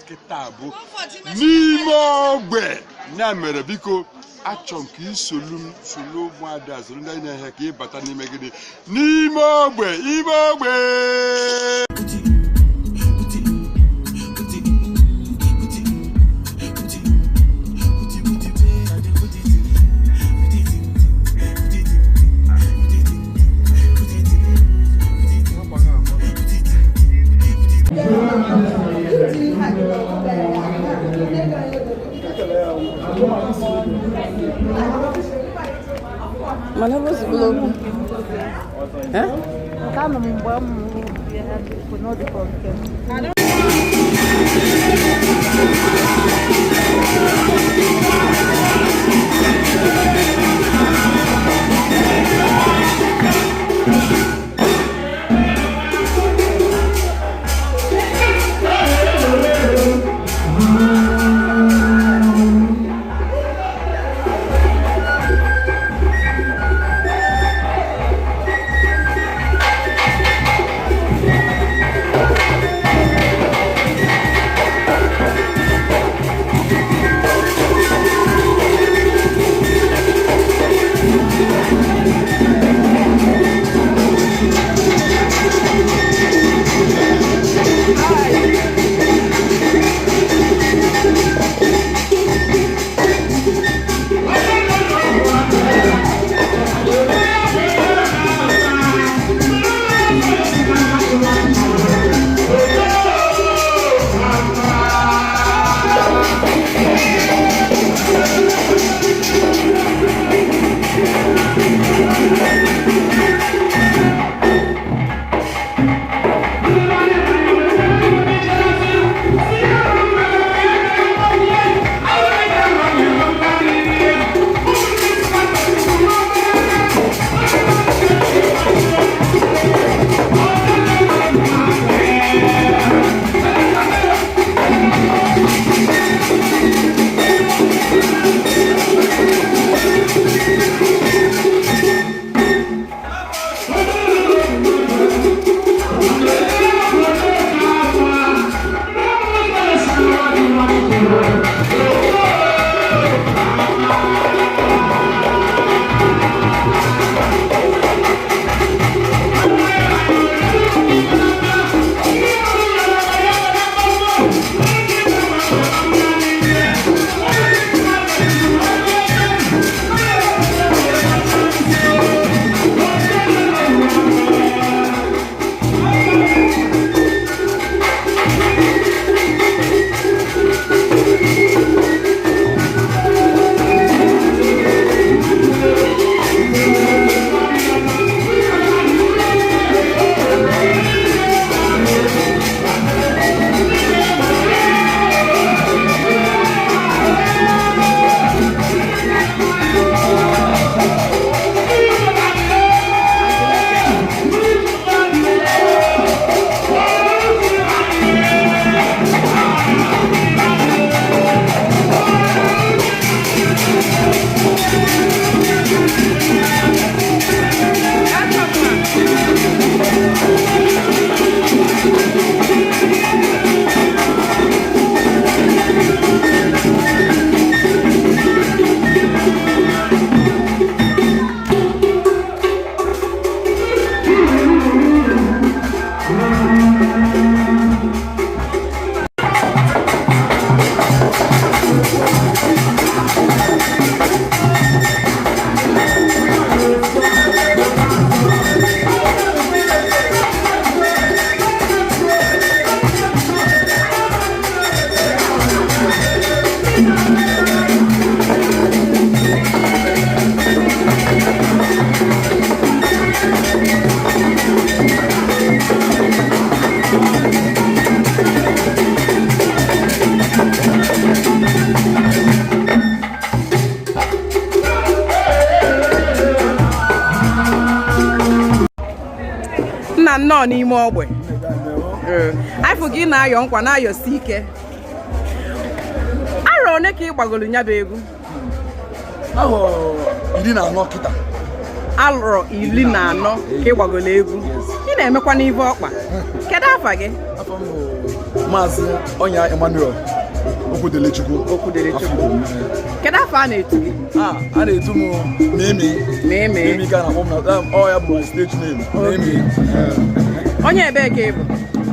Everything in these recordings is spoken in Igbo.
kịta bụ n'ime ogbe ya mere biko achọ m ka isolu ụmụada azụrụ ndị na-ehe ka ịbata n'ime gịnị n'ime ogbe ime ogbe Mana vos bloco. Hã? Tá no bambu, no de qualquer. Nnọọ n'ime ogbe afọ gị na-ayọ nkwa na-ayọsi ike arọ one ka ị gbagoro nya bụ egwu ahụ 14 kịta arọ 14 ka ị gbagoro egwu ị na-emekwa n'ive ọkpa kedu afa gị afọ m bụ Maazị Ọnya Emmanuel Okwudelechukwu. Kedu afọ a na-etu gị? A na-etu m Mimi ka na-akpọ m na ọ ya bụ my stage name. Mimi. Onye ebee ka ị bụ?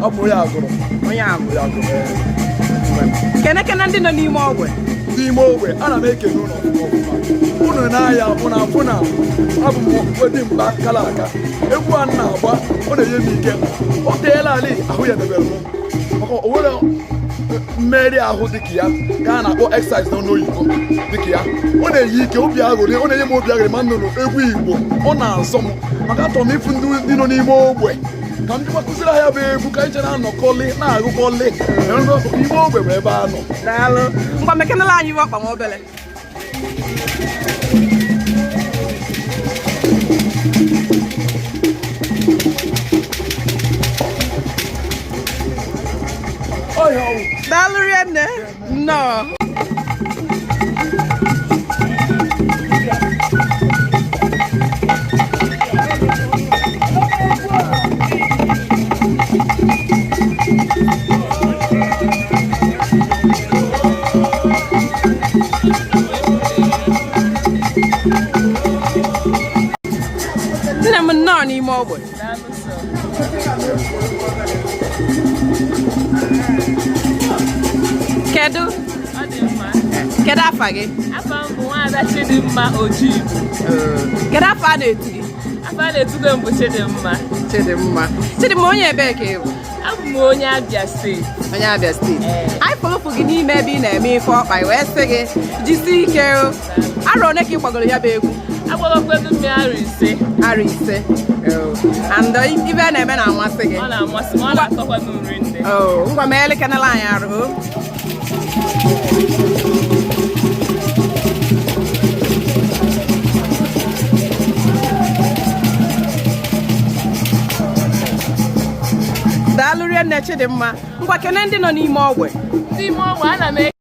Ọ bụ onye Agụrụ. Onye Agụrụ. Kene ndị nọ n'ime ogbe. N'ime ogbe ana m ekele ụlọ ọfụma. Unu na-aya afụ na abụ m wedimkpa kala aka. Egwu a na-agba ọ na-enye m ike. O teela ala ahụ ya debere m. Maka o nwere mmeri ahụ dịka ya ka a na-akpọ exercise n'ọnụ oyibo dịka ya. Ọ na-enye ike obi aghụrị, ọ na-enye m obi aghụrị ma nnụnụ egwu Igbo ọ na-asọ m maka achọrọ m ịfụ ndị nọ n'ime ogbe ka m kụziri ha ya bụ egwu ka anyị chere na-anọkọli na-agụkọli ime ogbe bụ ebe a nọ. Daalụ. Ngwa mekenala anyị iwe ọkpa ma obele. Daalụ rienne. Nnọọ. Nne m nnọọ n'ime ogbe. Kedu? Kedu afa gị? Afa m bụ Nwaada Chidimma Ojibu. Kedu afa a na-etu gị? Afa a na-etugo m bụ Chidimma onye ebee ka ị bụ? Abụ m onye Abia steeti. Onye Abia steeti. Anyị fụlụfụ gị n'ime ebe ị na-eme ife ọkpa wee sị gị jisie ike o. Arọ one ka ị gbagoro ya bụ egwu? Agbagokwedu m ya arọ ise. And ibe a na-eme na-amasị gị? Ọ na-amasị m, ọ na-atọkwa m nri nne. Ngwa ma elekenela anyị arụ. Daalụ rienne Chidimma. Ngwa kene ndị nọ n'ime ogbe. N'ime ogbe ana m